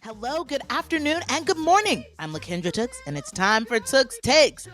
Hello, good afternoon, and good morning. I'm LaKendra Tooks, and it's time for Tooks Takes.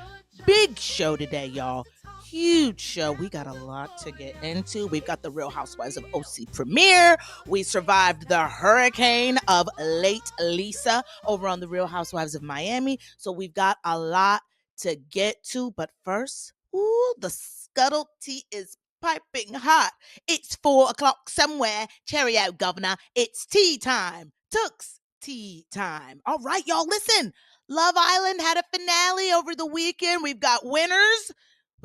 Big show today, y'all. Huge show. We got a lot to get into. We've got the Real Housewives of OC premiere. We survived the hurricane of late Lisa over on the Real Housewives of Miami. So we've got a lot to get to. But first, the scuttle tea is piping hot. It's 4 o'clock somewhere. Cherry out, governor. It's tea time. Tooks tea time. All right, y'all, listen. Love Island had a finale over the weekend. We've got winners.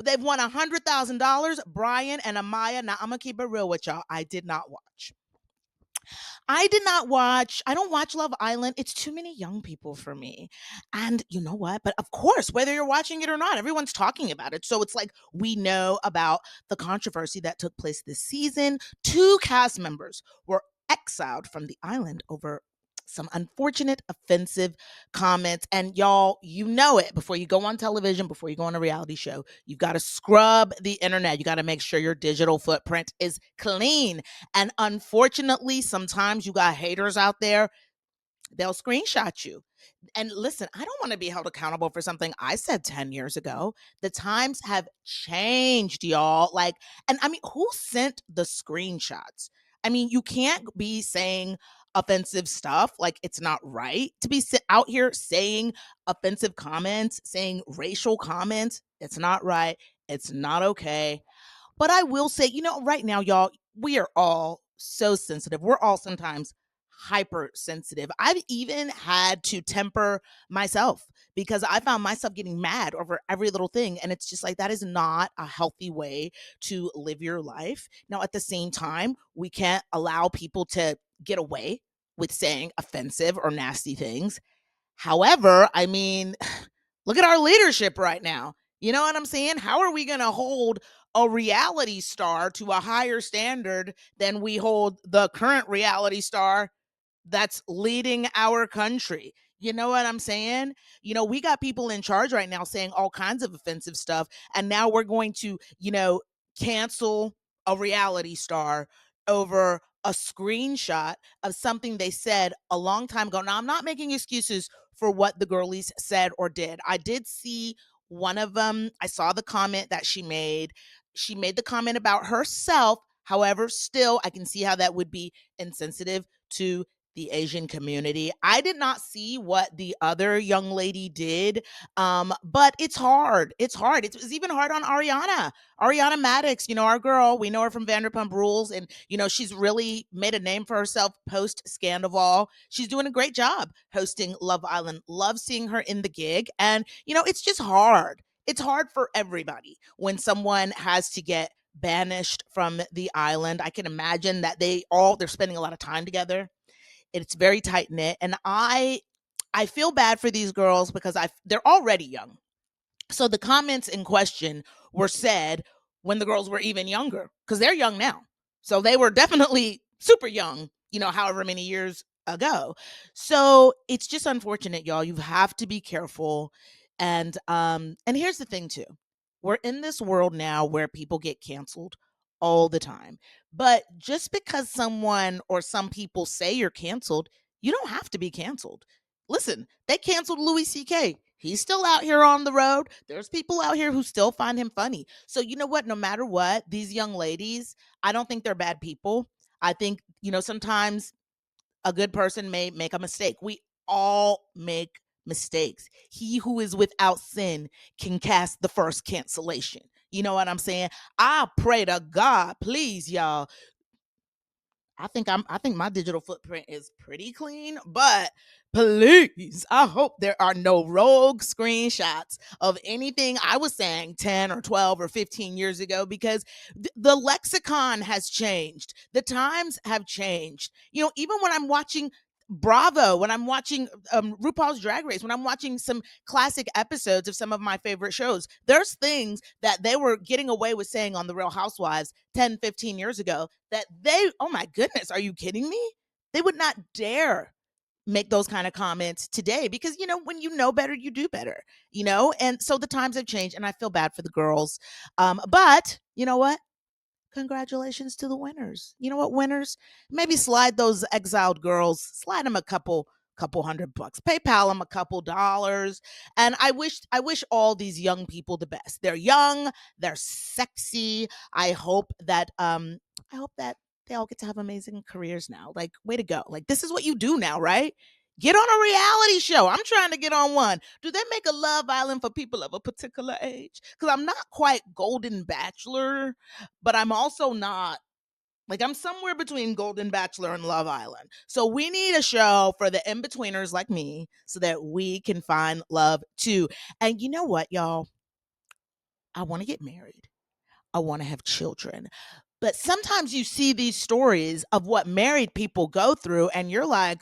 They've won $100,000. Brian and Amaya. Now, I'm going to keep it real with y'all. I did not watch. I don't watch Love Island. It's too many young people for me. And you know what? But of course, whether you're watching it or not, everyone's talking about it. So it's like we know about the controversy that took place this season. 2 cast members were exiled from the island over some unfortunate, offensive comments. And y'all, you know it. Before you go on television, before you go on a reality show, you've got to scrub the internet. You got to make sure your digital footprint is clean. And unfortunately, sometimes you got haters out there, they'll screenshot you. And listen, I don't want to be held accountable for something I said 10 years ago. The times have changed, y'all. Like, and I mean, who sent the screenshots? I mean, you can't be saying offensive stuff. Like, it's not right to be out here saying offensive comments, saying racial comments. It's not right. It's not okay. But I will say, right now, y'all, we are all so sensitive. We're all sometimes hypersensitive. I've even had to temper myself because I found myself getting mad over every little thing. And it's just like, that is not a healthy way to live your life. Now, at the same time, we can't allow people to get away with saying offensive or nasty things. However, I mean, look at our leadership right now. You know what I'm saying? How are we going to hold a reality star to a higher standard than we hold the current reality star that's leading our country? You know what I'm saying? We got people in charge right now saying all kinds of offensive stuff. And now we're going to, cancel a reality star over a screenshot of something they said a long time ago. Now, I'm not making excuses for what the girlies said or did. I did see one of them. I saw the comment that she made. She made the comment about herself. However, still, I can see how that would be insensitive to the Asian community. I did not see what the other young lady did, but it's hard. It's hard. It's even hard on Ariana. Ariana Maddox, our girl. We know her from Vanderpump Rules, and she's really made a name for herself post Scandival. She's doing a great job hosting Love Island. Love seeing her in the gig, and it's just hard. It's hard for everybody when someone has to get banished from the island. I can imagine that they're spending a lot of time together. It's very tight knit, and I feel bad for these girls because they're already young. So the comments in question were said when the girls were even younger because they're young now. So they were definitely super young, however many years ago. So it's just unfortunate, y'all. You have to be careful. And here's the thing too. We're in this world now where people get canceled all the time. But just because someone or some people say you're canceled, you don't have to be canceled. Listen, they canceled Louis C.K. He's still out here on the road. There's people out here who still find him funny. So, you know what? No matter what, these young ladies, I don't think they're bad people. I think, sometimes a good person may make a mistake. We all make mistakes. He who is without sin can cast the first cancellation. You know what I'm saying? I pray to God, please, y'all. I think my digital footprint is pretty clean, but please, I hope there are no rogue screenshots of anything I was saying 10 or 12 or 15 years ago because the lexicon has changed. The times have changed. Even when I'm watching Bravo, when I'm watching RuPaul's Drag Race, when I'm watching some classic episodes of some of my favorite shows, there's things that they were getting away with saying on The Real Housewives 10, 15 years ago that oh my goodness, are you kidding me? They would not dare make those kind of comments today because, when you know better, you do better, and so the times have changed and I feel bad for the girls. But you know what? Congratulations to the winners. You know what, winners? Maybe slide those exiled girls, slide them a couple couple $100. PayPal them a couple dollars. And I wish all these young people the best. They're young, they're sexy. I hope that they all get to have amazing careers now. Like, way to go. Like, this is what you do now, right? Get on a reality show. I'm trying to get on one. Do they make a Love Island for people of a particular age? Because I'm not quite Golden Bachelor, but I'm also not, like, I'm somewhere between Golden Bachelor and Love Island. So we need a show for the in-betweeners like me so that we can find love too. And you know what, y'all? I want to get married. I want to have children. But sometimes you see these stories of what married people go through, and you're like,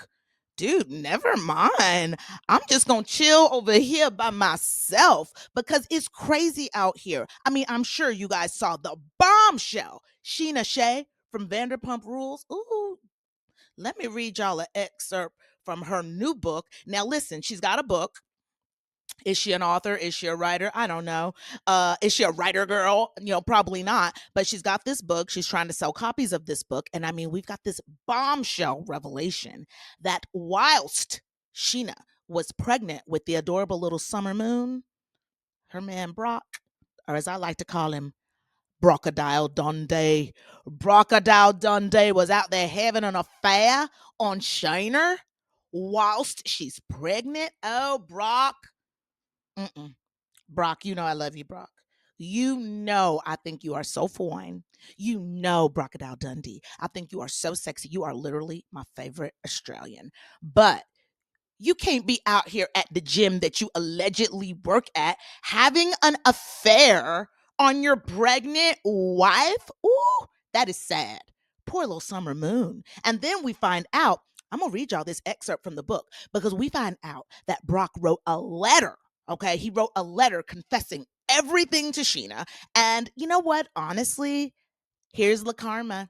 dude, never mind. I'm just going to chill over here by myself because it's crazy out here. I mean, I'm sure you guys saw the bombshell Scheana Shay from Vanderpump Rules. Ooh, let me read y'all an excerpt from her new book. Now, listen, she's got a book. Is she an author? Is she a writer? I don't know. Is she a writer girl? Probably not. But she's got this book. She's trying to sell copies of this book. And I mean, we've got this bombshell revelation that whilst Scheana was pregnant with the adorable little summer moon, her man Brock, or as I like to call him, Brocodile Dundee. Brocodile Dundee was out there having an affair on Scheana whilst she's pregnant. Oh, Brock. Mm-mm. Brock, you know I love you, Brock. You know I think you are so fine. You know, Brocodile Dundee, I think you are so sexy. You are literally my favorite Australian. But you can't be out here at the gym that you allegedly work at having an affair on your pregnant wife. Ooh, that is sad. Poor little summer moon. And then we find out, I'm going to read y'all this excerpt from the book because we find out that Brock wrote a letter. Okay, he wrote a letter confessing everything to Scheana. And you know what? Honestly, here's the karma.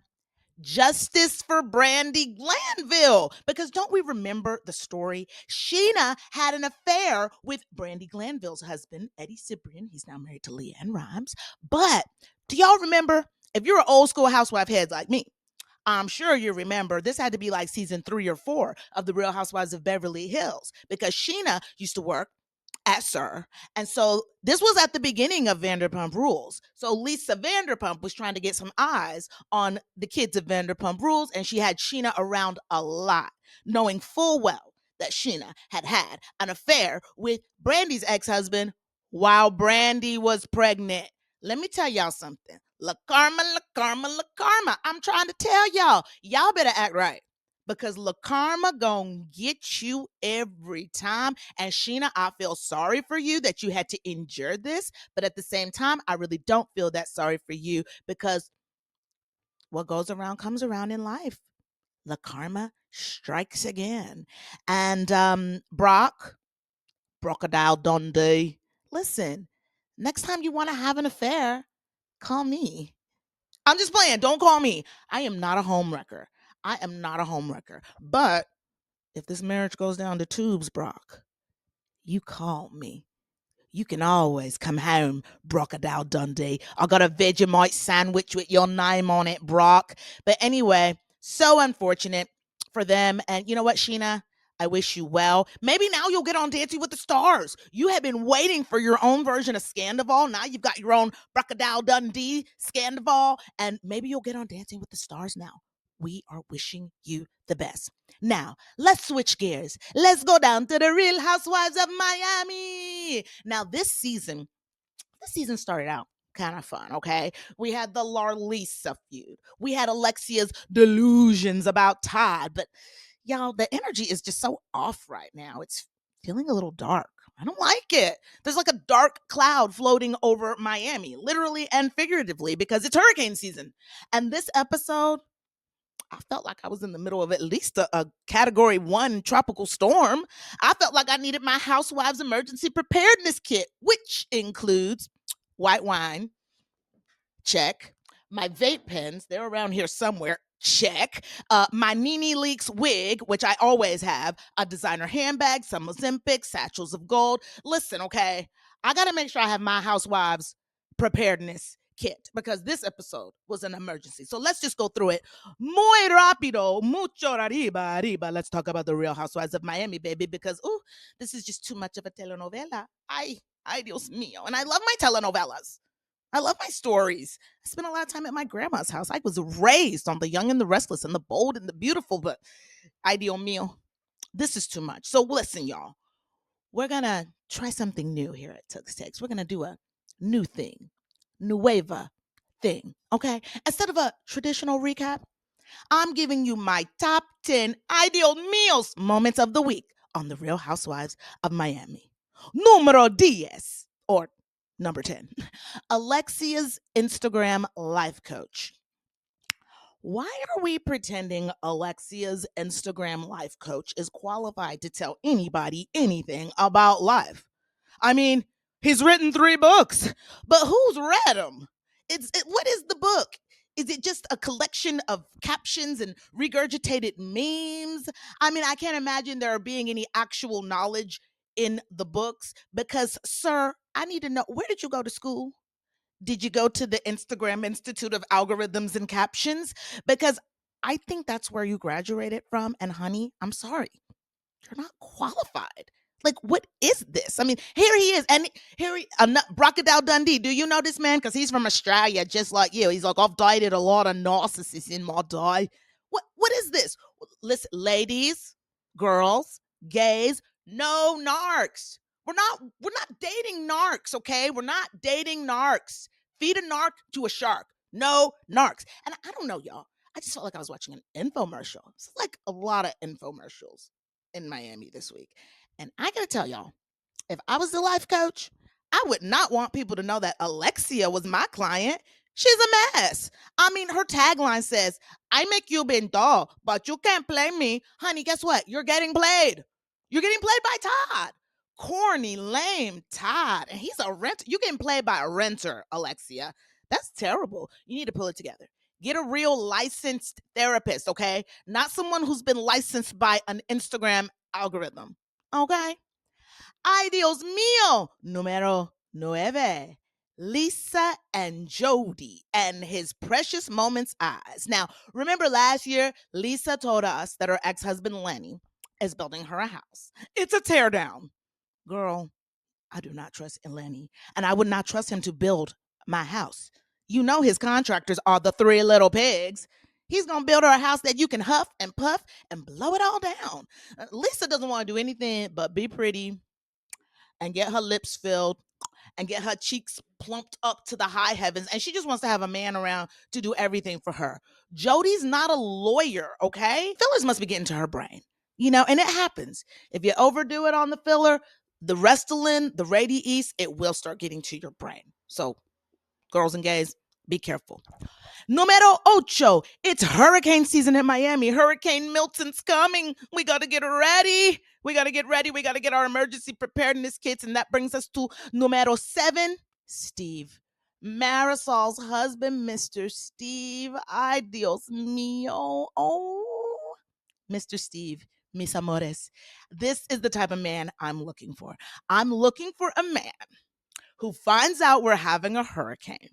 Justice for Brandy Glanville. Because don't we remember the story? Scheana had an affair with Brandy Glanville's husband, Eddie Cibrian. He's now married to Leanne Rhymes. But do y'all remember? If you're an old school housewife head like me, I'm sure you remember this had to be like season 3 or 4 of the Real Housewives of Beverly Hills because Scheana used to work at Sir. And so this was at the beginning of Vanderpump Rules. So Lisa Vanderpump was trying to get some eyes on the kids of Vanderpump Rules, and she had Scheana around a lot, knowing full well that Scheana had an affair with Brandy's ex-husband while Brandy was pregnant. Let me tell y'all something. La karma, la karma, la karma. I'm trying to tell y'all. Y'all better act right because La Karma gonna get you every time. And Scheana, I feel sorry for you that you had to endure this, but at the same time, I really don't feel that sorry for you because what goes around comes around in life. La Karma strikes again. And Brocodile Dundee, listen, next time you want to have an affair, call me. I'm just playing. Don't call me. I am not a homewrecker. I am not a homewrecker. But if this marriage goes down the tubes, Brock, you call me. You can always come home, Brocodile Dundee. I got a Vegemite sandwich with your name on it, Brock. But anyway, so unfortunate for them. And you know what, Scheana? I wish you well. Maybe now you'll get on Dancing with the Stars. You have been waiting for your own version of Scandival. Now you've got your own Brocodile Dundee Scandival. And maybe you'll get on Dancing with the Stars now. We are wishing you the best. Now, let's switch gears. Let's go down to the Real Housewives of Miami. Now, this season started out kind of fun, okay? We had the Larlisa feud. We had Alexia's delusions about Todd. But, y'all, the energy is just so off right now. It's feeling a little dark. I don't like it. There's like a dark cloud floating over Miami, literally and figuratively, because it's hurricane season. And this episode, I felt like I was in the middle of at least a category 1 tropical storm. I felt like I needed my Housewives emergency preparedness kit, which includes white wine, check. My vape pens, they're around here somewhere, check. My Nene Leaks wig, which I always have, a designer handbag, some Ozempic, satchels of gold. Listen, okay, I got to make sure I have my Housewives preparedness kit because this episode was an emergency. So let's just go through it. Muy rápido, mucho arriba, arriba. Let's talk about the Real Housewives of Miami, baby, because this is just too much of a telenovela. Ay, Dios mío. And I love my telenovelas. I love my stories. I spent a lot of time at my grandma's house. I was raised on The Young and the Restless and The Bold and the Beautiful, but ay, Dios mío, this is too much. So listen, y'all. We're going to try something new here at Tooke's Takes. We're going to do a new thing, nueva thing, okay? Instead of a traditional recap, I'm giving you my top 10 ideal meals moments of the week on The Real Housewives of Miami. Numero 10, or number 10, Alexia's Instagram life coach. Why are we pretending Alexia's Instagram life coach is qualified to tell anybody anything about life? I mean, he's written 3 books, but who's read them? What is the book? Is it just a collection of captions and regurgitated memes? I mean, I can't imagine there being any actual knowledge in the books because, sir, I need to know, where did you go to school? Did you go to the Instagram Institute of Algorithms and Captions? Because I think that's where you graduated from. And honey, I'm sorry, you're not qualified. Like, what is this? I mean, here he is. And here he, Crocodile Dundee. Do you know this man? Because he's from Australia, just like you. He's like, I've dated a lot of narcissists in my day. What is this? Listen, ladies, girls, gays, no narcs. We're not dating narcs, okay? We're not dating narcs. Feed a narc to a shark. No narcs. And I don't know, y'all. I just felt like I was watching an infomercial. It's like a lot of infomercials in Miami this week. And I gotta tell y'all, if I was the life coach, I would not want people to know that Alexia was my client. She's a mess. I mean, her tagline says, I make you been dull, but you can't play me. Honey, guess what? You're getting played. You're getting played by Todd. Corny, lame Todd. And he's a renter. You're getting played by a renter, Alexia. That's terrible. You need to pull it together. Get a real licensed therapist, okay? Not someone who's been licensed by an Instagram algorithm, okay? Ay, Dios mío. Número 9. Lisa and Jody and his precious moments eyes. Now, remember last year, Lisa told us that her ex-husband Lenny is building her a house. It's a teardown. Girl, I do not trust Lenny, and I would not trust him to build my house. You know his contractors are the 3 little pigs. He's going to build her a house that you can huff and puff and blow it all down. Lisa doesn't want to do anything but be pretty and get her lips filled and get her cheeks plumped up to the high heavens. And she just wants to have a man around to do everything for her. Jody's not a lawyer, okay? Fillers must be getting to her brain, and it happens. If you overdo it on the filler, the Restylane, the Radiesse, it will start getting to your brain. So, girls and gays, be careful. Numero 8. It's hurricane season in Miami. Hurricane Milton's coming. We got to get ready. We got to get ready. We got to get our emergency preparedness kits. And that brings us to numero 7, Steve. Marisol's husband, Mr. Steve. Ay, Dios mío. Oh, Mr. Steve, mis amores. This is the type of man I'm looking for. I'm looking for a man who finds out we're having a hurricane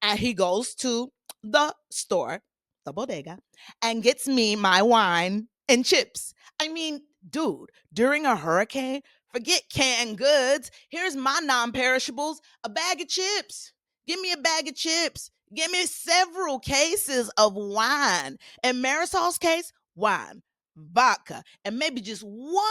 and he goes to the store, the bodega, and gets me my wine and chips. I mean, dude, during a hurricane, forget canned goods. Here's my non-perishables, a bag of chips. Give me a bag of chips. Give me several cases of wine. In Marisol's case, wine, vodka, and maybe just 1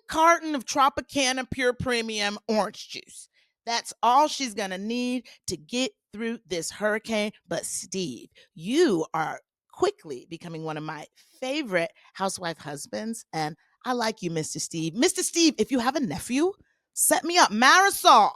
carton of Tropicana Pure Premium orange juice. That's all she's going to need to get through this hurricane. But Steve, you are quickly becoming one of my favorite housewife husbands. And I like you, Mr. Steve. Mr. Steve, if you have a nephew, set me up. Marisol,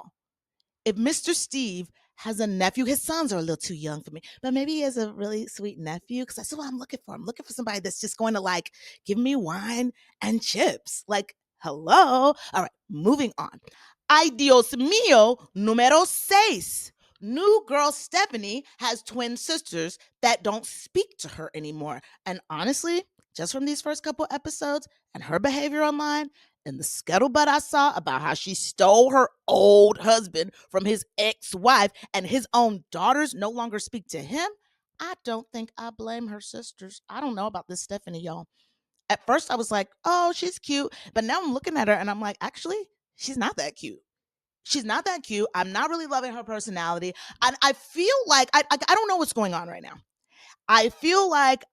if Mr. Steve has a nephew, his sons are a little too young for me, but maybe he has a really sweet nephew because that's what I'm looking for. I'm looking for somebody that's just going to give me wine and chips. Like, hello. All right, moving on. Ay, Dios mío, número 6. New girl Stephanie has twin sisters that don't speak to her anymore. And honestly, just from these first couple episodes and her behavior online, And the scuttlebutt I saw about how she stole her old husband from his ex-wife and his own daughters no longer speak to him, I don't think I blame her sisters. I don't know about this Stephanie, y'all. At first I was like, oh, she's cute. But now I'm looking at her and I'm like, actually, she's not that cute. She's not that cute. I'm not really loving her personality. And I feel like I don't know what's going on right now. I feel like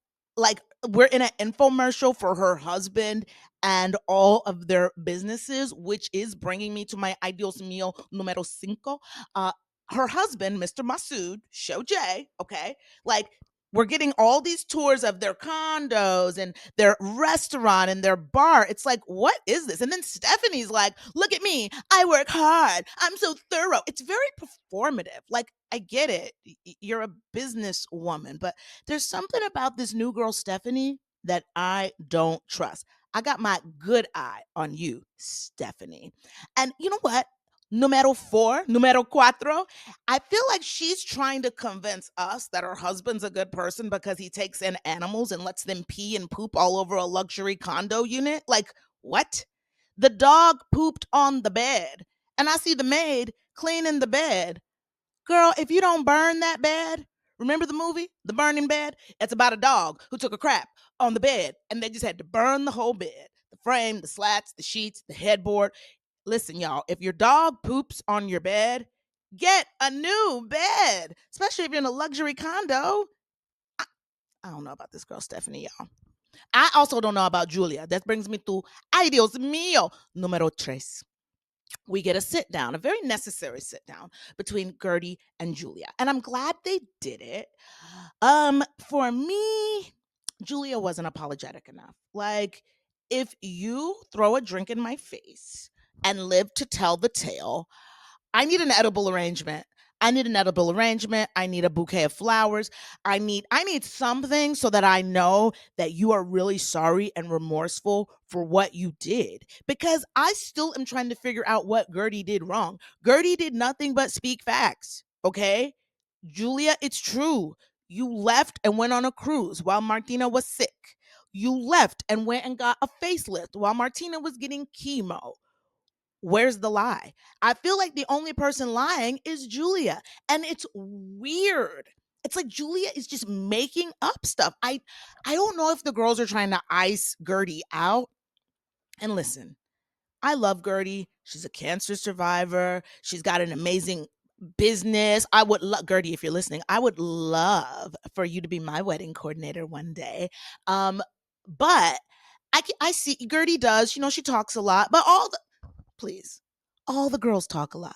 we're in an infomercial for her husband and all of their businesses, which is bringing me to my ideals meal numero cinco. Uh, Her husband, Mr. Masood, Show J, okay, like we're getting all these tours of their condos and their restaurant and their bar. It's like, what is this? And then Stephanie's like, look at me. I work hard. I'm so thorough. It's very performative. Like, I get it. You're a businesswoman, but there's something about this new girl, Stephanie, that I don't trust. I got my good eye on you, Stephanie. And you know what? Numero four, numero cuatro, I feel like she's trying to convince us that her husband's a good person because he takes in animals and lets them pee and poop all over a luxury condo unit. Like, what? The dog pooped on the bed, and I see the maid cleaning the bed. Girl, if you don't burn that bed, remember the movie, The Burning Bed? It's about a dog who took a crap on the bed and they just had to burn the whole bed, the frame, the slats, the sheets, the headboard. Listen, y'all, if your dog poops on your bed, get a new bed, especially if you're in a luxury condo. I, I don't know about this girl, Stephanie, y'all. I also don't know about Julia. That brings me to, ay Dios mío, número tres. We get a sit down, a very necessary sit down between Guerdy and Julia. And I'm glad they did it. For me, Julia wasn't apologetic enough. Like, if you throw a drink in my face and live to tell the tale, I need an edible arrangement. I need an edible arrangement. I need a bouquet of flowers. I need something so that I know that you are really sorry and remorseful for what you did. Because I still am trying to figure out what Guerdy did wrong. Guerdy did nothing but speak facts. Okay? Julia, it's true. You left and went on a cruise while Martina was sick. You left and went and got a facelift while Martina was getting chemo. Where's the lie? I feel like the only person lying is Julia. And it's weird. It's like Julia is just making up stuff. I don't know if the girls are trying to ice Guerdy out. And listen, I love Guerdy. She's a cancer survivor. She's got an amazing business. I would love Guerdy, if you're listening, I would love for you to be my wedding coordinator one day. But I see Guerdy does, she talks a lot, but please. All the girls talk a lot.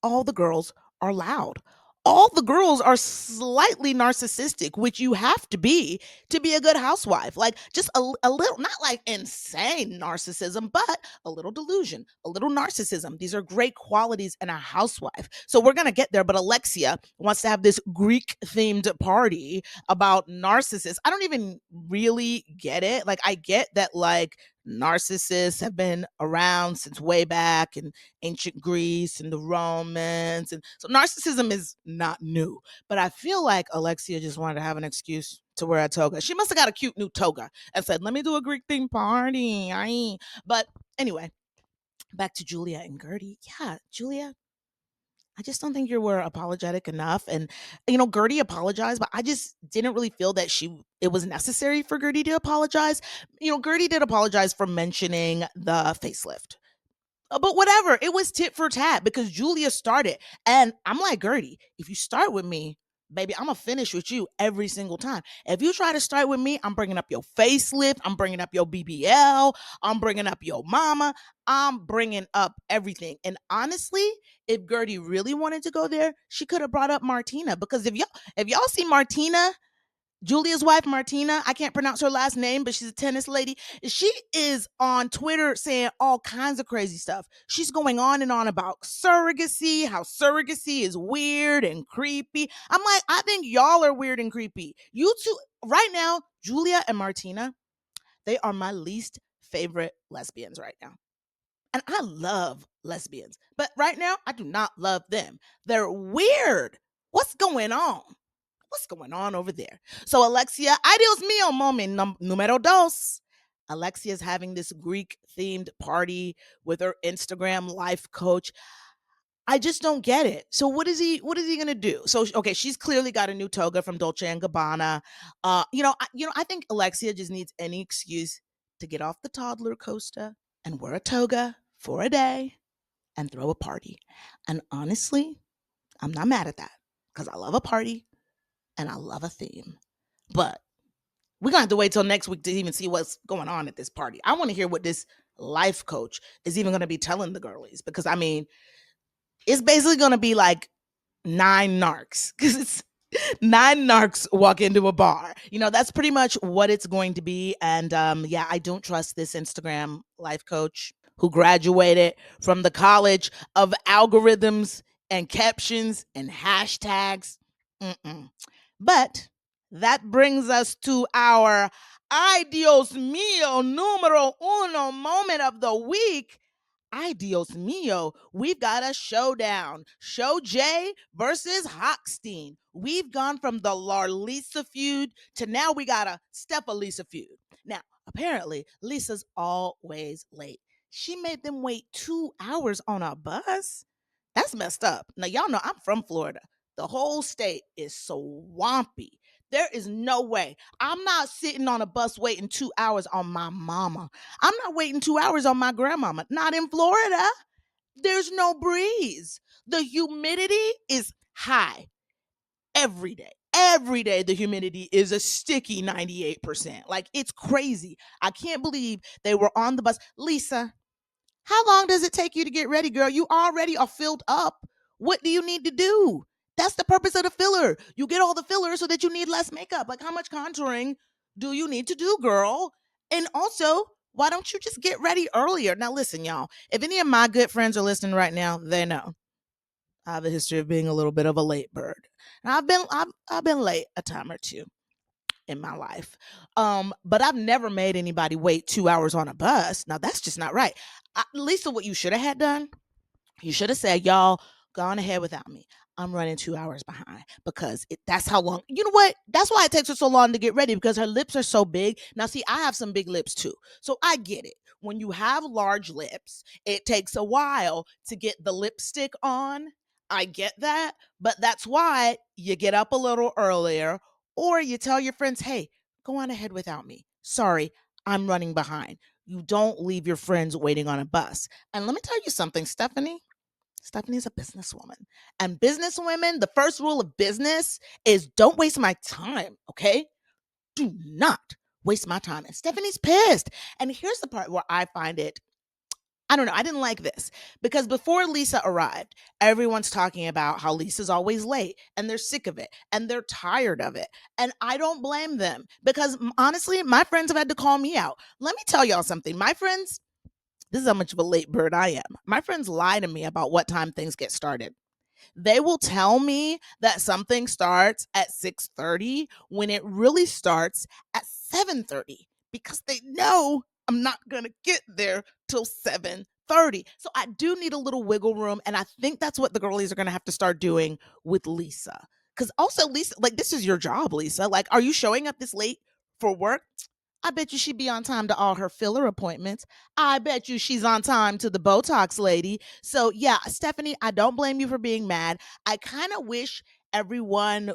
All the girls are loud. All the girls are slightly narcissistic, which you have to be a good housewife. Like, just a little, not like insane narcissism, but a little delusion, a little narcissism. These are great qualities in a housewife. So we're going to get there. But Alexia wants to have this Greek themed party about narcissists. I don't even really get it. Like, I get that, like, narcissists have been around since way back in ancient Greece and the Romans. And so narcissism is not new. But I feel like Alexia just wanted to have an excuse to wear a toga. She must have got a cute new toga and said, let me do a Greek theme party. Aye. But anyway, back to Julia and Guerdy. Yeah, Julia, I just don't think you were apologetic enough. And Guerdy apologized, but I just didn't really feel that it was necessary for Guerdy to apologize. Guerdy did apologize for mentioning the facelift. But whatever, it was tit for tat because Julia started. And I'm like, Guerdy, if you start with me, baby, I'm going to finish with you every single time. If you try to start with me, I'm bringing up your facelift. I'm bringing up your BBL. I'm bringing up your mama. I'm bringing up everything. And honestly, if Guerdy really wanted to go there, she could have brought up Martina. Because if y'all see Martina, Julia's wife, Martina, I can't pronounce her last name, but she's a tennis lady. She is on Twitter saying all kinds of crazy stuff. She's going on and on about surrogacy, how surrogacy is weird and creepy. I'm like, I think y'all are weird and creepy. You two, right now, Julia and Martina, they are my least favorite lesbians right now. And I love lesbians, but right now, I do not love them. They're weird. What's going on? What's going on over there? So, Alexia, adios mio, moment numero dos. Alexia's having this Greek themed party with her Instagram life coach. I just don't get it. So what is he going to do? So okay, she's clearly got a new toga from Dolce and Gabbana. I think Alexia just needs any excuse to get off the toddler coaster and wear a toga for a day and throw a party. And honestly, I'm not mad at that because I love a party and I love a theme. But we're gonna have to wait till next week to even see what's going on at this party. I want to hear what this life coach is even gonna be telling the girlies because I mean, it's basically gonna be like nine narcs because it's nine narcs walk into a bar. That's pretty much what it's going to be. And yeah, I don't trust this Instagram life coach who graduated from the college of algorithms and captions and hashtags. Mm-mm. But that brings us to our ay Dios mío numero uno moment of the week. Ay Dios mío, we've got a showdown. Show J versus Hochstein. We've gone from the Larlisa feud to now we got a Steph-Lisa feud. Now, apparently, Lisa's always late. She made them wait 2 hours on a bus. That's messed up. Now, y'all know I'm from Florida. The whole state is swampy. There is no way. I'm not sitting on a bus waiting 2 hours on my mama. I'm not waiting 2 hours on my grandmama. Not in Florida. There's no breeze. The humidity is high every day. Every day, the humidity is a sticky 98%. Like, it's crazy. I can't believe they were on the bus. Lisa, how long does it take you to get ready, girl? You already are filled up. What do you need to do? That's the purpose of the filler. You get all the filler so that you need less makeup. Like, how much contouring do you need to do, girl? And also, why don't you just get ready earlier? Now, listen, y'all. If any of my good friends are listening right now, they know I have a history of being a little bit of a late bird. And I've been late a time or two in my life. But I've never made anybody wait 2 hours on a bus. Now that's just not right. Lisa, what you should have had done, you should have said, y'all, go on ahead without me. I'm running 2 hours behind because that's how long. You know what? That's why it takes her so long to get ready because her lips are so big. Now, see, I have some big lips too. So I get it. When you have large lips, it takes a while to get the lipstick on. I get that. But that's why you get up a little earlier or you tell your friends, hey, go on ahead without me. Sorry, I'm running behind. You don't leave your friends waiting on a bus. And let me tell you something, Stephanie. Stephanie's a businesswoman. And businesswomen, the first rule of business is don't waste my time, okay? Do not waste my time. And Stephanie's pissed. And here's the part where I find it, I don't know, I didn't like this because before Lisa arrived, everyone's talking about how Lisa's always late and they're sick of it and they're tired of it. And I don't blame them because honestly, my friends have had to call me out. Let me tell y'all something. My friends, this is how much of a late bird I am. My friends lie to me about what time things get started. They will tell me that something starts at 6:30 when it really starts at 7:30 because they know I'm not going to get there till 7:30. So I do need a little wiggle room and I think that's what the girlies are going to have to start doing with Lisa. Cuz also Lisa, like this is your job, Lisa. Like are you showing up this late for work? I bet you she'd be on time to all her filler appointments. I bet you she's on time to the Botox lady. So, yeah, Stephanie, I don't blame you for being mad. I kind of wish everyone,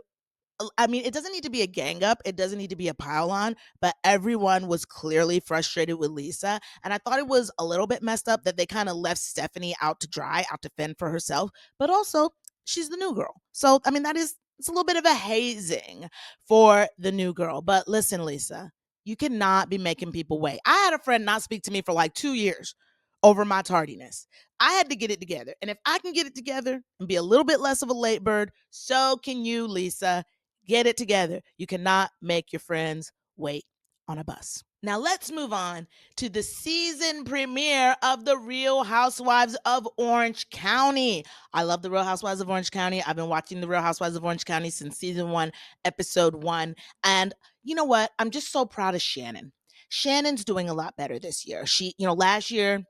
I mean, it doesn't need to be a gang up, it doesn't need to be a pile on, but everyone was clearly frustrated with Lisa. And I thought it was a little bit messed up that they kind of left Stephanie out to dry, out to fend for herself. But also, she's the new girl. So, I mean, it's a little bit of a hazing for the new girl. But listen, Lisa, you cannot be making people wait. I had a friend not speak to me for like 2 years over my tardiness. I had to get it together. And if I can get it together and be a little bit less of a late bird, so can you, Lisa. Get it together. You cannot make your friends wait on a bus. Now let's move on to the season premiere of The Real Housewives of Orange County. I love The Real Housewives of Orange County. I've been watching The Real Housewives of Orange County since season 1, episode 1. And you know what? I'm just so proud of Shannon. Shannon's doing a lot better this year. She, last year,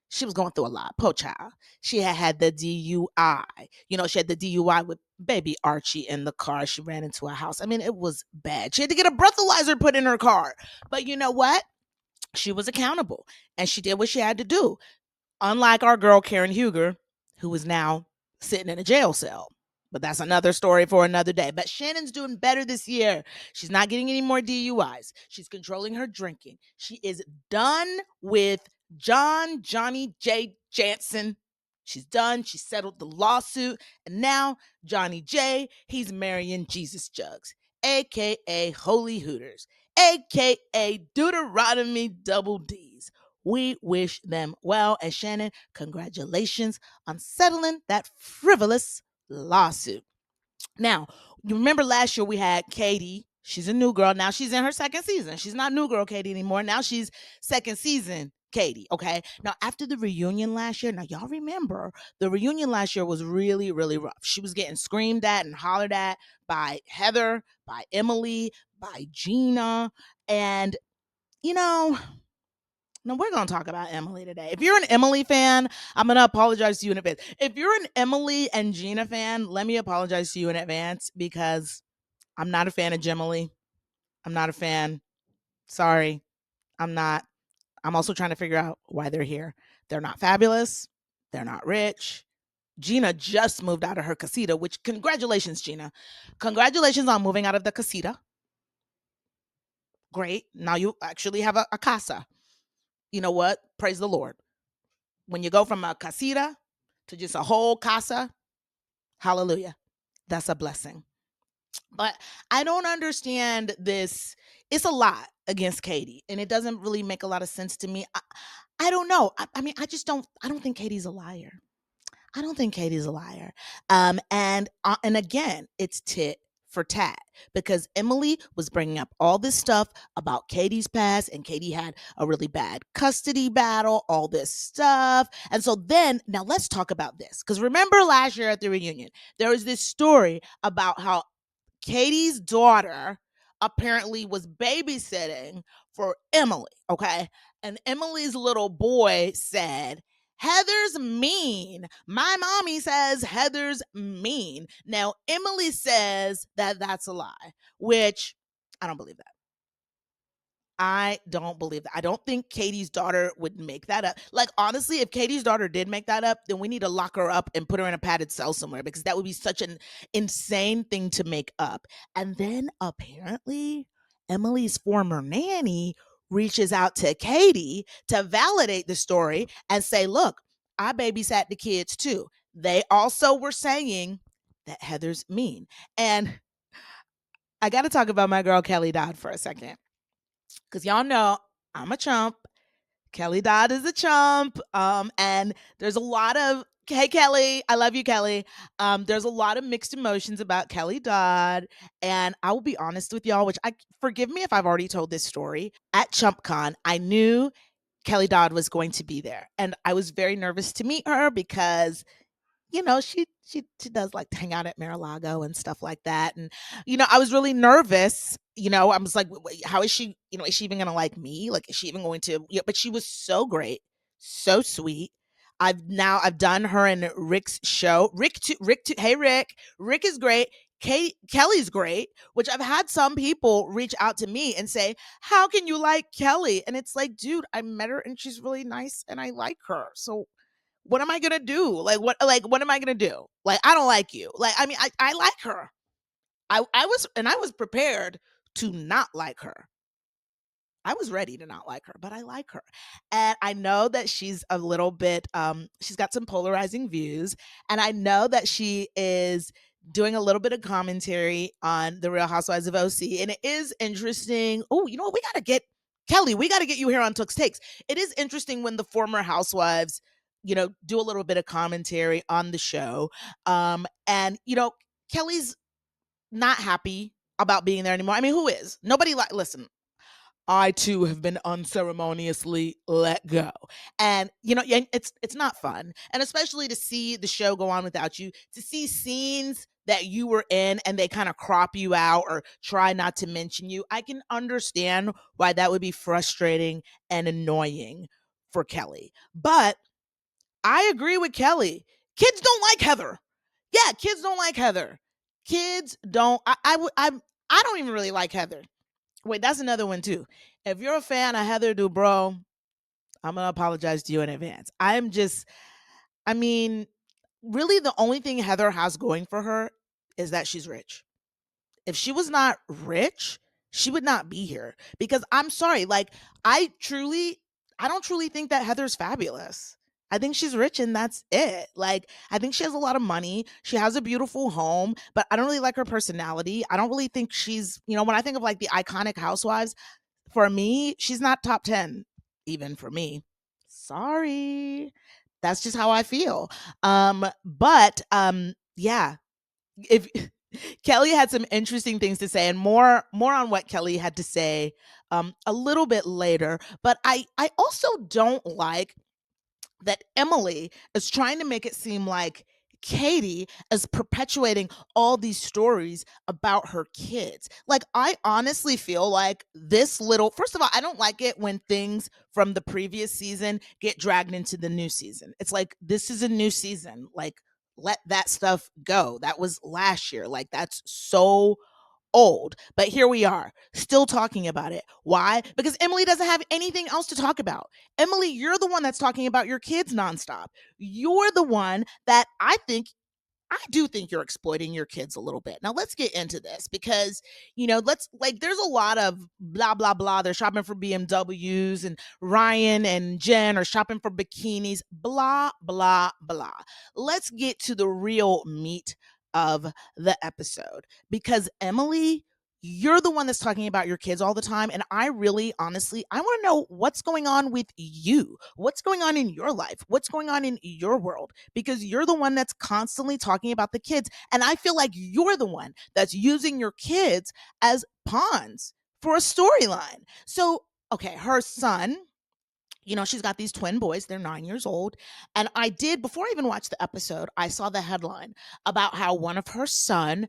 she was going through a lot. Poor child. She had the DUI. She had the DUI with baby Archie in the car. She ran into a house. I mean, it was bad. She had to get a breathalyzer put in her car. But you know what? She was accountable and she did what she had to do. Unlike our girl Karen Huger, who is now sitting in a jail cell. But that's another story for another day. But Shannon's doing better this year. She's not getting any more DUIs. She's controlling her drinking. She is done with Johnny J. Jansen. She's done. She settled the lawsuit. And now Johnny J, he's marrying Jesus Jugs, aka Holy Hooters, aka Deuteronomy Double D's. We wish them well. And Shannon, congratulations on settling that frivolous lawsuit. Now, you remember last year we had Katie. She's a new girl. Now she's in her second season. She's not new girl Katie anymore. Now she's second season Katie. Okay. Now, after the reunion last year, now y'all remember the reunion last year was really, really rough. She was getting screamed at and hollered at by Heather, by Emily, by Gina. And, you know, now we're going to talk about Emily today. If you're an Emily fan, I'm going to apologize to you in advance. If you're an Emily and Gina fan, let me apologize to you in advance because I'm not a fan of Gemily. I'm not a fan. Sorry, I'm not. I'm also trying to figure out why they're here. They're not fabulous. They're not rich. Gina just moved out of her casita, which congratulations, Gina. Congratulations on moving out of the casita. Great. Now you actually have a casa. You know what? Praise the Lord. When you go from a casita to just a whole casa, hallelujah. That's a blessing. But I don't understand this. It's a lot against Katie, and it doesn't really make a lot of sense to me. I don't know. I mean, I don't think Katie's a liar. I don't think Katie's a liar. And again, it's tit for tat because Emily was bringing up all this stuff about Katie's past, and Katie had a really bad custody battle, all this stuff. And so then, now let's talk about this because remember last year at the reunion, there was this story about how Katie's daughter apparently was babysitting for Emily, okay? And Emily's little boy said, Heather's mean. My mommy says Heather's mean. Now, Emily says that that's a lie, which I don't believe that. I don't believe that. I don't think Katie's daughter would make that up. Like, honestly, if Katie's daughter did make that up, then we need to lock her up and put her in a padded cell somewhere because that would be such an insane thing to make up. And then apparently, Emily's former nanny reaches out to Katie to validate the story and say, look, I babysat the kids too. They also were saying that Heather's mean. And I got to talk about my girl Kelly Dodd for a second because y'all know I'm a chump. Kelly Dodd is a chump. And there's a lot of hey Kelly, I love you, Kelly. There's a lot of mixed emotions about Kelly Dodd. And I will be honest with y'all, which I forgive me if I've already told this story. At ChumpCon, I knew Kelly Dodd was going to be there. And I was very nervous to meet her because she does like to hang out at Mar-a-Lago and stuff like that. And I was really nervous. I was like, how is she? Is she even gonna like me? Like, is she even going to? But she was so great, so sweet. I've done her and Rick's show. Hey Rick is great. Kelly's great, which I've had some people reach out to me and say, how can you like Kelly? And it's like, dude, I met her and she's really nice and I like her. So what am I gonna do? What am I gonna do? Like, I don't like you. Like, I mean, I like her. I was prepared to not like her. I was ready to not like her, but I like her. And I know that she's a little bit she's got some polarizing views, and I know that she is doing a little bit of commentary on the Real Housewives of OC, and it is interesting. Oh, you know what? We got to get Kelly, we got to get you here on Tooks Takes. It is interesting when the former housewives, do a little bit of commentary on the show. And Kelly's not happy about being there anymore. I mean, who is? Nobody listen, I too have been unceremoniously let go. And it's not fun. And especially to see the show go on without you, to see scenes that you were in and they kind of crop you out or try not to mention you. I can understand why that would be frustrating and annoying for Kelly. But I agree with Kelly. Kids don't like Heather. Yeah, kids don't like Heather. Kids don't I don't even really like Heather. Wait, that's another one too. If you're a fan of Heather Dubrow, I'm gonna apologize to you in advance. I mean, really, the only thing Heather has going for her is that she's rich. If she was not rich, she would not be here. Because I'm sorry, like I truly, I don't truly think that Heather's fabulous. I think she's rich and that's it. Like, I think she has a lot of money. She has a beautiful home, but I don't really like her personality. I don't really think she's, when I think of like the iconic housewives, for me, she's not top 10, even for me. Sorry. That's just how I feel. But yeah, if Kelly had some interesting things to say, and more on what Kelly had to say a little bit later. But I also don't like that Emily is trying to make it seem like Katie is perpetuating all these stories about her kids. Like, I honestly feel like this little, first of all, I don't like it when things from the previous season get dragged into the new season. It's like, this is a new season. Like, let that stuff go. That was last year. Like, that's so old. But here we are, still talking about it. Why? Because Emily doesn't have anything else to talk about. Emily, you're the one that's talking about your kids nonstop. You're the one that I do think you're exploiting your kids a little bit. Now let's get into this because, let's like there's a lot of blah blah blah. They're shopping for BMWs and Ryan and Jen are shopping for bikinis, blah blah blah. Let's get to the real meat of the episode because Emily, you're the one that's talking about your kids all the time. And I really, honestly, I want to know what's going on with you. What's going on in your life? What's going on in your world? Because you're the one that's constantly talking about the kids. And I feel like you're the one that's using your kids as pawns for a storyline. So, okay, her son, she's got these twin boys. They're 9 years old. And I did, before I even watched the episode, I saw the headline about how one of her sons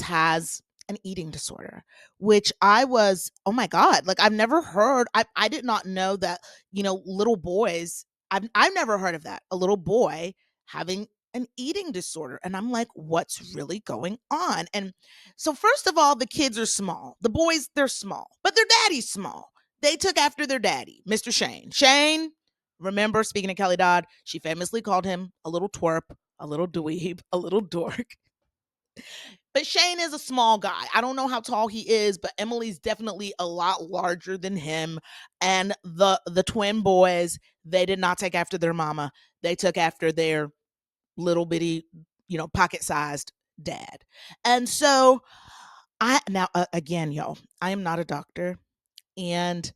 has an eating disorder, which I was, oh my God, like I've never heard, I did not know that, little boys, I've never heard of that. A little boy having an eating disorder. And I'm like, what's really going on? And so, first of all, the kids are small. The boys, they're small, but their daddy's small. They took after their daddy, Mr. Shane. Shane, remember, speaking of Kelly Dodd, she famously called him a little twerp, a little dweeb, a little dork. But Shane is a small guy. I don't know how tall he is, but Emily's definitely a lot larger than him. And the twin boys, they did not take after their mama. They took after their little bitty, pocket-sized dad. And so I now again, yo, I am not a doctor, and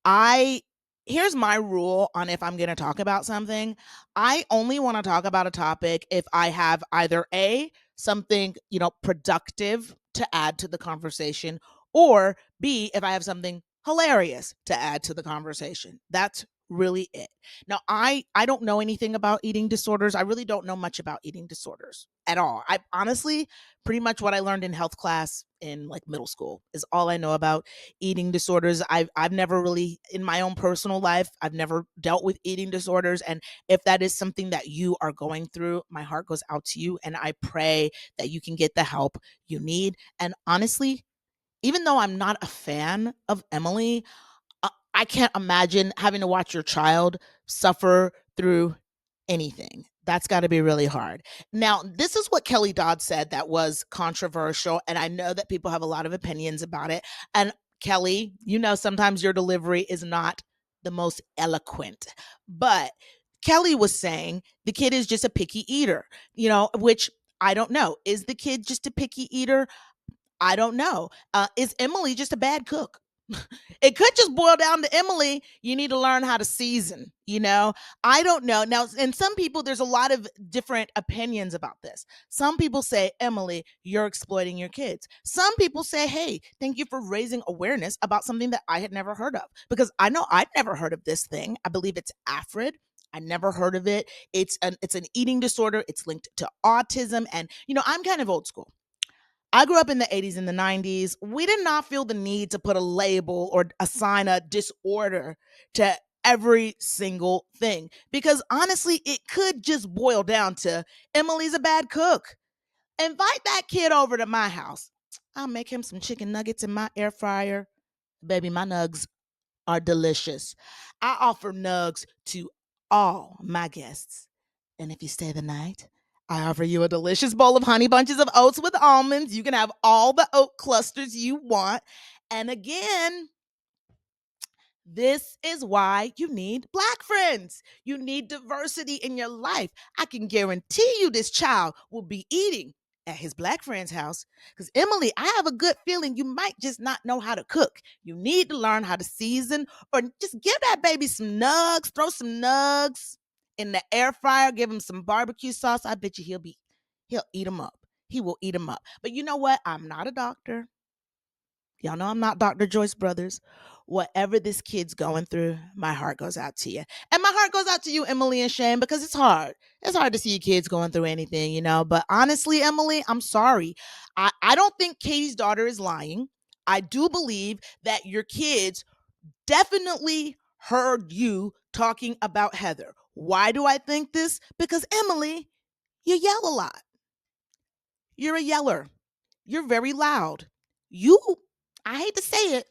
I here's my rule on if I'm going to talk about something. I only want to talk about a topic if I have either A, something, productive to add to the conversation, or B, if I have something hilarious to add to the conversation. That's really it. Now, I don't know anything about eating disorders. I really don't know much about eating disorders at all. I honestly, pretty much what I learned in health class in like middle school is all I know about eating disorders. I've never really, in my own personal life, I've never dealt with eating disorders. And if that is something that you are going through, my heart goes out to you, and I pray that you can get the help you need. And honestly, even though I'm not a fan of Emily, I can't imagine having to watch your child suffer through anything. That's got to be really hard. Now, this is what Kelly Dodd said that was controversial, and I know that people have a lot of opinions about it. And Kelly, sometimes your delivery is not the most eloquent, but Kelly was saying the kid is just a picky eater, which I don't know. Is the kid just a picky eater? I don't know. Is Emily just a bad cook? It could just boil down to Emily. You need to learn how to season, I don't know. Now, and some people, there's a lot of different opinions about this. Some people say, Emily, you're exploiting your kids. Some people say, hey, thank you for raising awareness about something that I had never heard of. Because I know I'd never heard of this thing. I believe it's AFRID. I never heard of it. It's an eating disorder. It's linked to autism. And, I'm kind of old school. I grew up in the 80s and the 90s. We did not feel the need to put a label or assign a disorder to every single thing because honestly, it could just boil down to Emily's a bad cook. Invite that kid over to my house. I'll make him some chicken nuggets in my air fryer. Baby, my nugs are delicious. I offer nugs to all my guests. And if you stay the night, I offer you a delicious bowl of honey bunches of oats with almonds. You can have all the oat clusters you want. And again, this is why you need Black friends. You need diversity in your life. I can guarantee you this child will be eating at his Black friend's house. Because, Emily, I have a good feeling you might just not know how to cook. You need to learn how to season, or just give that baby some nugs, throw some nugs in the air fryer, give him some barbecue sauce. I bet you he'll eat them up. He will eat them up. But you know what? I'm not a doctor. Y'all know I'm not Dr. Joyce Brothers. Whatever this kid's going through, my heart goes out to you. And my heart goes out to you, Emily and Shane, because it's hard. It's hard to see your kids going through anything, you know. But honestly, Emily, I'm sorry. I don't think Katie's daughter is lying. I do believe that your kids definitely heard you talking about Heather. Why do I think this? Because, Emily, you yell a lot. You're a yeller. You're very loud. You, I hate to say it,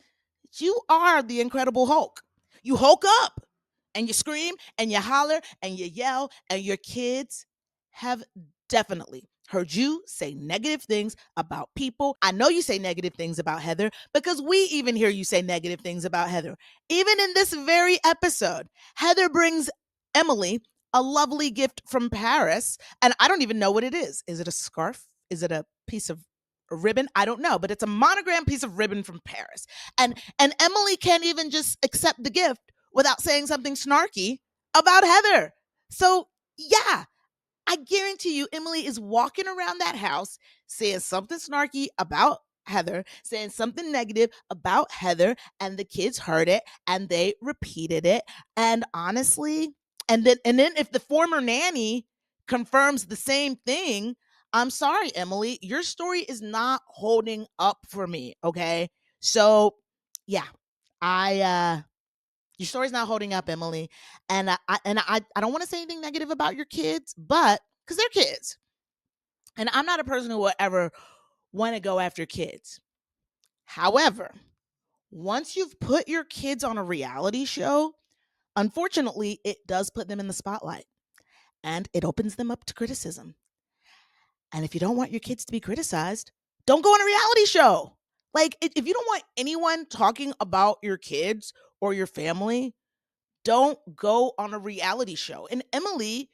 you are the Incredible Hulk. You Hulk up and you scream and you holler and you yell, and your kids have definitely heard you say negative things about people. I know you say negative things about Heather because we even hear you say negative things about Heather. Even in this very episode, Heather brings Emily a lovely gift from Paris, and I don't even know what it is. Is it a scarf? Is it a piece of ribbon? I don't know, but it's a monogram piece of ribbon from Paris. And Emily can't even just accept the gift without saying something snarky about Heather. So, yeah, I guarantee you, Emily is walking around that house saying something snarky about Heather, saying something negative about Heather, and the kids heard it and they repeated it. And honestly, and then if the former nanny confirms the same thing, I'm sorry, Emily, your story is not holding up for me. Okay. So yeah, I your story's not holding up, Emily. And I don't want to say anything negative about your kids, but because they're kids. And I'm not a person who will ever want to go after kids. However, once you've put your kids on a reality show, unfortunately, it does put them in the spotlight and it opens them up to criticism. And if you don't want your kids to be criticized, don't go on a reality show. Like, if you don't want anyone talking about your kids or your family, don't go on a reality show. And Emily,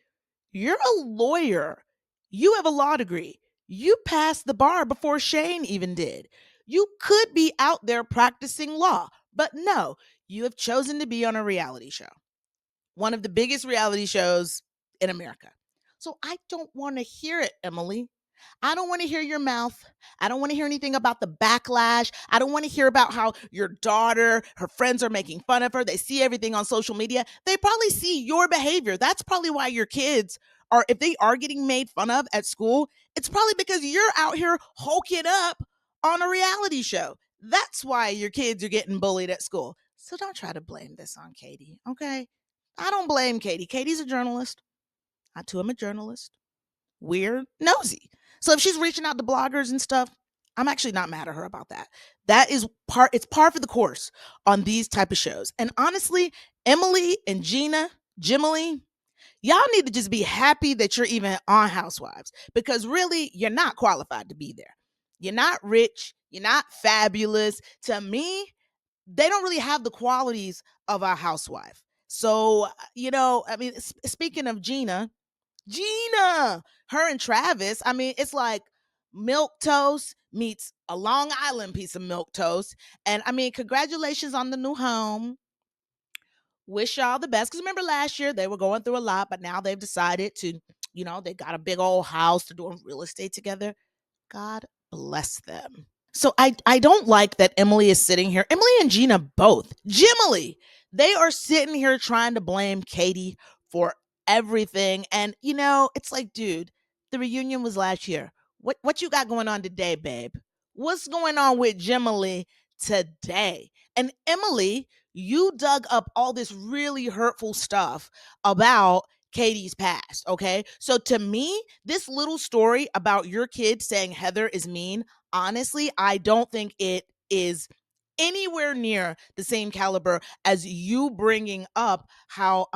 you're a lawyer. You have a law degree. You passed the bar before Shane even did. You could be out there practicing law, but no, you have chosen to be on a reality show, one of the biggest reality shows in America. So I don't want to hear it, Emily. I don't want to hear your mouth. I don't want to hear anything about the backlash. I don't want to hear about how your daughter, her friends are making fun of her. They see everything on social media. They probably see your behavior. That's probably why your kids are, if they are getting made fun of at school, it's probably because you're out here hulking up on a reality show. That's why your kids are getting bullied at school. So don't try to blame this on Katie, okay? I don't blame Katie. Katie's a journalist. I too am a journalist. Weird, nosy. So if she's reaching out to bloggers and stuff, I'm actually not mad at her about that. That is it's par for the course on these type of shows. And honestly, Emily and Gina, Jimily, y'all need to just be happy that you're even on Housewives, because really you're not qualified to be there. You're not rich, you're not fabulous. To me, they don't really have the qualities of a housewife. So, I mean, speaking of Gina, her and Travis, I mean, it's like milk toast meets a Long Island piece of milk toast. And I mean, congratulations on the new home. Wish y'all the best. Because remember last year they were going through a lot, but now they've decided to, they got a big old house to do real estate together. God bless them. So I don't like that Emily is sitting here. Emily and Gina both. Jimily, they are sitting here trying to blame Katie for everything. And it's like, dude, the reunion was last year. What you got going on today, babe? What's going on with Jimily today? And Emily, you dug up all this really hurtful stuff about Katie's past, okay? So to me, this little story about your kid saying Heather is mean, honestly, I don't think it is anywhere near the same caliber as you bringing up how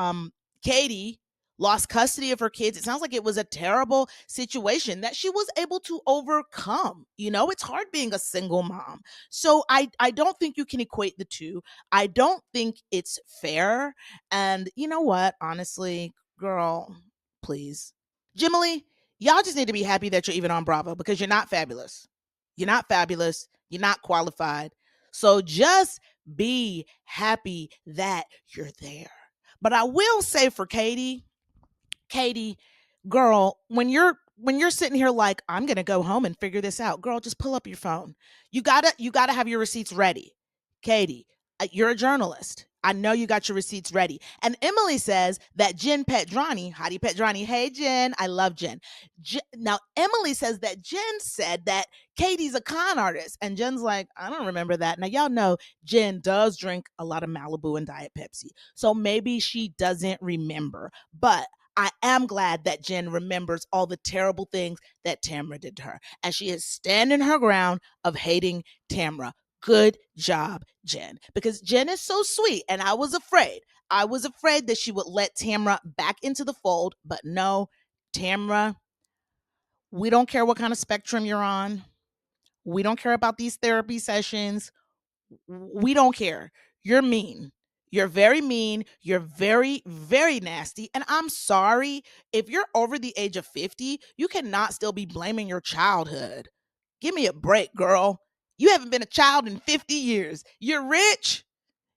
Katie lost custody of her kids. It sounds like it was a terrible situation that she was able to overcome. You know, it's hard being a single mom. So I don't think you can equate the two. I don't think it's fair. And you know what? Honestly, girl, please. Jimily, y'all just need to be happy that you're even on Bravo because you're not fabulous. You're not fabulous. You're not qualified. So just be happy that you're there. But I will say for Katie, girl, when you're sitting here like I'm gonna go home and figure this out, girl, just pull up your phone. You gotta have your receipts ready. Katie, you're a journalist. I know you got your receipts ready. And Emily says that Jen Petrani, Heidi Petrani, hey Jen, I love Jen. Now Emily says that Jen said that Katie's a con artist, and Jen's like, I don't remember that. Now y'all know Jen does drink a lot of Malibu and Diet Pepsi, so maybe she doesn't remember. But I am glad that Jen remembers all the terrible things that Tamra did to her. And she is standing her ground of hating Tamra. Good job, Jen. Because Jen is so sweet. And I was afraid. I was afraid that she would let Tamra back into the fold. But no, Tamra, we don't care what kind of spectrum you're on. We don't care about these therapy sessions. We don't care. You're mean. You're very mean. You're very, very nasty. And I'm sorry, if you're over the age of 50, you cannot still be blaming your childhood. Give me a break, girl. You haven't been a child in 50 years. You're rich.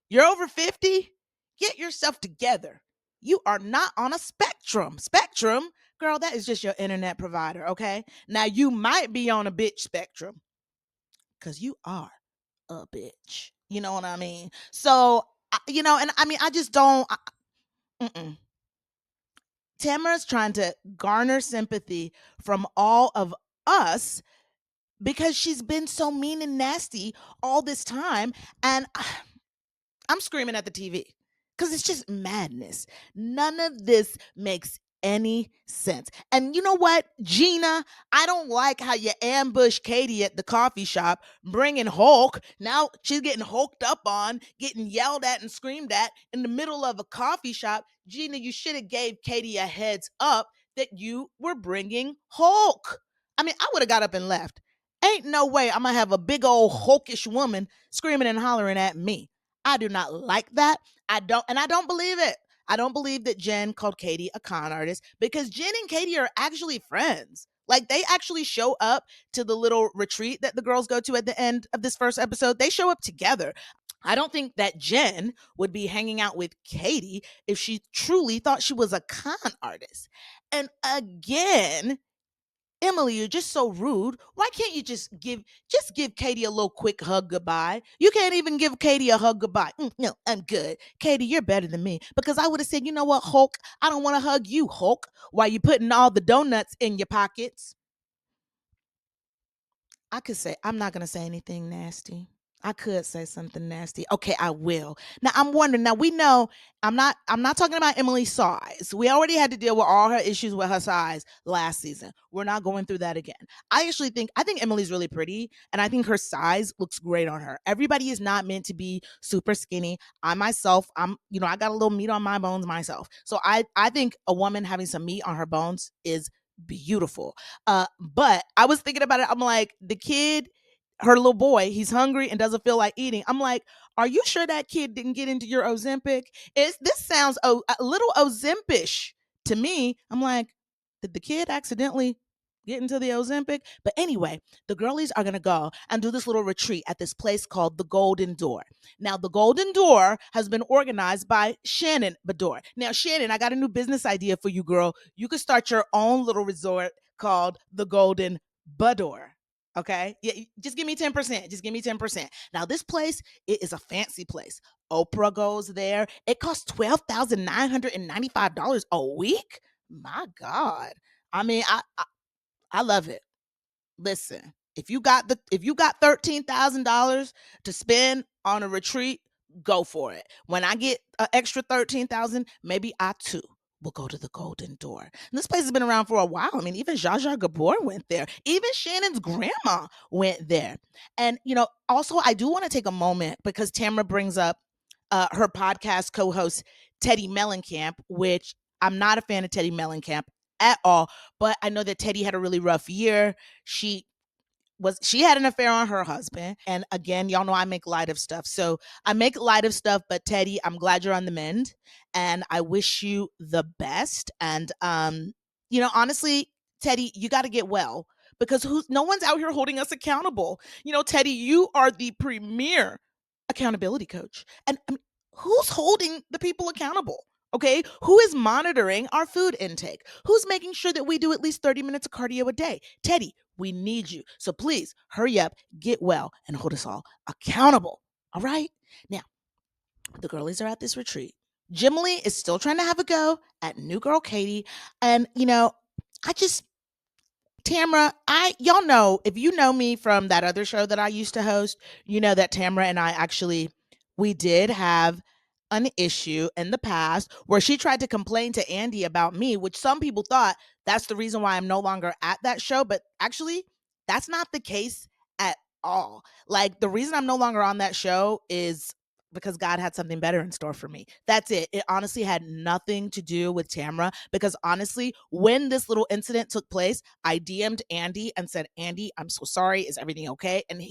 You're over 50. Get yourself together. You are not on a spectrum. Spectrum, girl, that is just your internet provider, okay? Now, you might be on a bitch spectrum because you are a bitch. You know what I mean? So, and I mean, I just don't. Mm-mm. Tamara's trying to garner sympathy from all of us because she's been so mean and nasty all this time. And I'm screaming at the TV because it's just madness. None of this makes any sense. And you know what, Gina, I don't like how you ambush Katie at the coffee shop, bringing Hulk. Now she's getting hulked up on, getting yelled at and screamed at in the middle of a coffee shop. Gina, you should have gave Katie a heads up that you were bringing Hulk. I mean, I would have got up and left. Ain't no way I'm gonna have a big old hulkish woman screaming and hollering at me. I do not like that. I don't believe it. I don't believe that Jen called Katie a con artist because Jen and Katie are actually friends. Like they actually show up to the little retreat that the girls go to at the end of this first episode. They show up together. I don't think that Jen would be hanging out with Katie if she truly thought she was a con artist. And again, Emily, you're just so rude. Why can't you just give Katie a little quick hug goodbye? You can't even give Katie a hug goodbye. No, I'm good. Katie, you're better than me because I would have said, you know what, Hulk, I don't want to hug you, Hulk, while you're putting all the donuts in your pockets. I could say I'm not gonna say anything nasty. I could say something nasty. Okay, I will. Now I'm wondering. Now we know I'm not talking about Emily's size. We already had to deal with all her issues with her size last season. We're not going through that again. I think Emily's really pretty and I think her size looks great on her. Everybody is not meant to be super skinny. I myself, I got a little meat on my bones myself. So I think a woman having some meat on her bones is beautiful. But I was thinking about it. I'm like, the kid, her little boy, he's hungry and doesn't feel like eating. I'm like, are you sure that kid didn't get into your Ozempic? This sounds a little Ozempish to me. I'm like, did the kid accidentally get into the Ozempic? But anyway, the girlies are gonna go and do this little retreat at this place called the Golden Door. Now, the Golden Door has been organized by Shannon Bador. Now, Shannon, I got a new business idea for you, girl. You could start your own little resort called the Golden Bador. Okay, yeah, just give me 10%. Just give me 10%. Now, this place, it is a fancy place. Oprah goes there. It costs $12,995 a week. My God, I mean, I love it. Listen, if you got $13,000 to spend on a retreat, go for it. When I get an extra 13,000, maybe I too will go to the Golden Door. And this place has been around for a while. I mean, even Zsa Zsa Gabor went there. Even Shannon's grandma went there. And, also, I do want to take a moment because Tamra brings up her podcast co-host, Teddy Mellencamp, which I'm not a fan of Teddy Mellencamp at all. But I know that Teddy had a really rough year. She had an affair on her husband. And again, y'all know I make light of stuff. So I make light of stuff, but Teddy, I'm glad you're on the mend and I wish you the best. And honestly, Teddy, you got to get well because no one's out here holding us accountable. Teddy, you are the premier accountability coach. And I mean, who's holding the people accountable? Okay, who is monitoring our food intake? Who's making sure that we do at least 30 minutes of cardio a day? Teddy, we need you. So please hurry up, get well, and hold us all accountable. All right? Now, the girlies are at this retreat. Jimily is still trying to have a go at new girl Katie. And, I just, Tamra, y'all know, if you know me from that other show that I used to host, you know that Tamra and I actually, we did have an issue in the past where she tried to complain to Andy about me, which some people thought that's the reason why I'm no longer at that show. But actually, that's not the case at all. Like, the reason I'm no longer on that show is because God had something better in store for me. That's it. It honestly had nothing to do with Tamra because honestly, when this little incident took place, I DM'd Andy and said, Andy, I'm so sorry. Is everything okay? And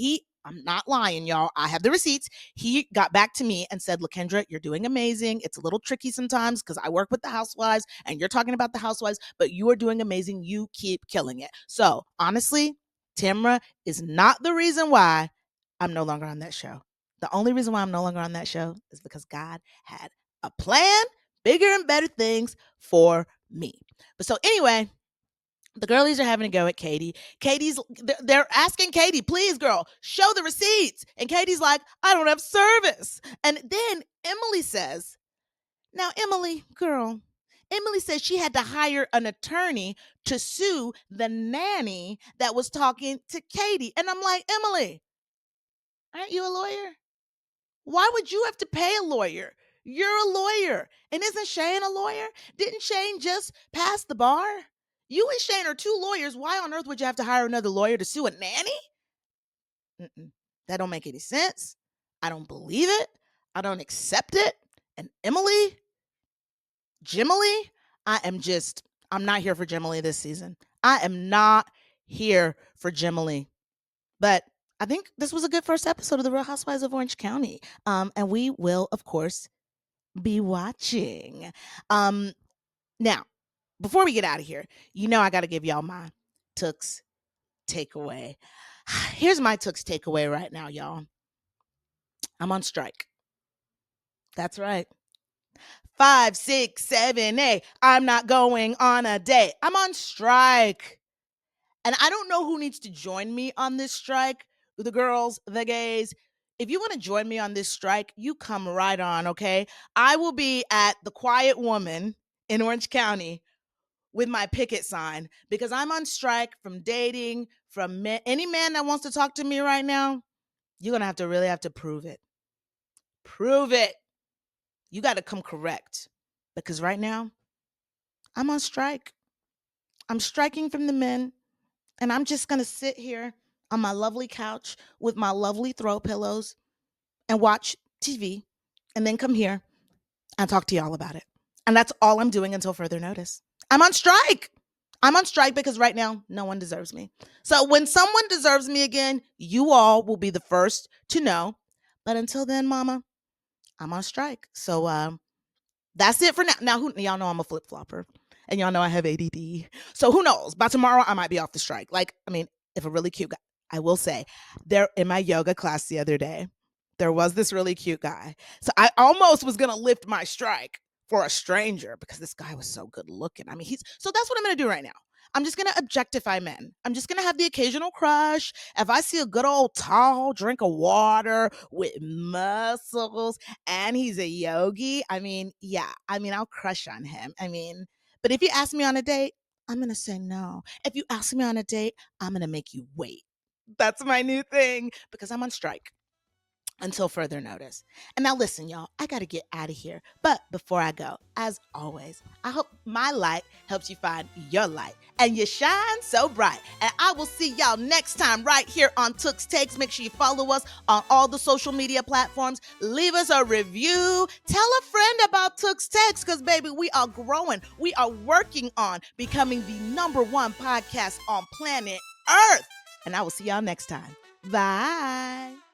I'm not lying, y'all. I have the receipts. He got back to me and said, LaKendra, you're doing amazing. It's a little tricky sometimes because I work with the housewives and you're talking about the housewives, but you are doing amazing. You keep killing it. So honestly, Tamra is not the reason why I'm no longer on that show. The only reason why I'm no longer on that show is because God had a plan, bigger and better things for me. But so anyway, the girlies are having a go at Katie. They're asking Katie, please, girl, show the receipts. And Katie's like, I don't have service. And then Emily says, now, Emily says she had to hire an attorney to sue the nanny that was talking to Katie. And I'm like, Emily, aren't you a lawyer? Why would you have to pay a lawyer? You're a lawyer. And isn't Shane a lawyer? Didn't Shane just pass the bar? You and Shane are two lawyers. Why on earth would you have to hire another lawyer to sue a nanny? That don't make any sense. I don't believe it. I don't accept it. And Jimily, I'm not here for Jimily this season. I am not here for Jimily. But I think this was a good first episode of the Real Housewives of Orange County. And we will, of course, be watching. Now, before we get out of here, I got to give y'all my Tooks takeaway. Here's my Tooks takeaway right now, y'all. I'm on strike. That's right. 5, 6, 7, 8. I'm not going on a date. I'm on strike. And I don't know who needs to join me on this strike. The girls, the gays. If you want to join me on this strike, you come right on, okay? I will be at the Quiet Woman in Orange County with my picket sign because I'm on strike from dating, from any man that wants to talk to me right now. You're going to really have to prove it. Prove it. You got to come correct because right now I'm on strike. I'm striking from the men. And I'm just going to sit here on my lovely couch with my lovely throw pillows and watch TV and then come here and talk to y'all about it. And that's all I'm doing until further notice. I'm on strike. I'm on strike because right now, no one deserves me. So when someone deserves me again, you all will be the first to know. But until then, mama, I'm on strike. So that's it for now. Now, y'all know I'm a flip-flopper. And y'all know I have ADD. So who knows? By tomorrow, I might be off the strike. If a really cute guy, I will say, there in my yoga class the other day, there was this really cute guy. So I almost was going to lift my strike for a stranger because this guy was so good looking. So that's what I'm going to do right now. I'm just going to objectify men. I'm just going to have the occasional crush. If I see a good old tall drink of water with muscles and he's a yogi, I'll crush on him. But if you ask me on a date, I'm going to say no. If you ask me on a date, I'm going to make you wait. That's my new thing because I'm on strike. until further notice. And now listen, y'all, I got to get out of here. But before I go, as always, I hope my light helps you find your light and you shine so bright. And I will see y'all next time right here on Tooke's Takes. Make sure you follow us on all the social media platforms. Leave us a review. Tell a friend about Tooke's Takes because, baby, we are growing. We are working on becoming the #1 podcast on planet Earth. And I will see y'all next time. Bye.